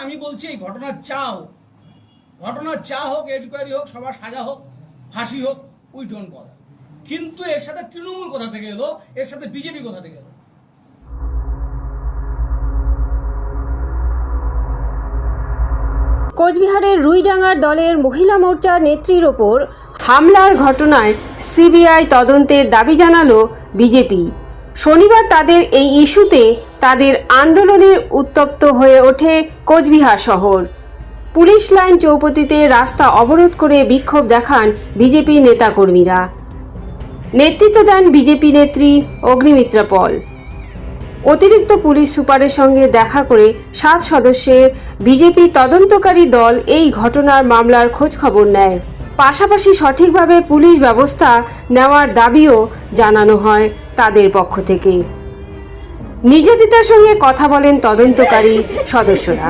আমি বলছি এই ঘটনার চা হোক এনকোয়ারি হোক সবার সাজা হোক ফাঁসি হোক উই ডোন্ট বদার, কিন্তু এর সাথে তৃণমূল কোথা থেকে এলো, এর সাথে বিজেপি কোথা থেকে এলো? কোচবিহারের রুইডাঙ্গার দলের মহিলা মোর্চার নেত্রীর ওপর হামলার ঘটনায় সিবিআই তদন্তের দাবি জানালো বিজেপি। শনিবার তাদের এই ইস্যুতে তাদের আন্দোলনের উত্তপ্ত হয়ে ওঠে কোচবিহার শহর। পুলিশ লাইন চৌপতিতে রাস্তা অবরোধ করে বিক্ষোভ দেখান বিজেপি নেতাকর্মীরা। নেতৃত্ব দেন বিজেপি নেত্রী অগ্নিমিত্রা পল। অতিরিক্ত পুলিশ সুপারের সঙ্গে দেখা করে 7 সদস্যের বিজেপি তদন্তকারী দল এই ঘটনার মামলার খোঁজখবর নেয়। পাশাপাশি সঠিকভাবে পুলিশ ব্যবস্থা নেওয়ার দাবিও জানানো হয় তাদের পক্ষ থেকে। নির্যাতিতার সঙ্গে কথা বলেন তদন্তকারী সদস্যরা।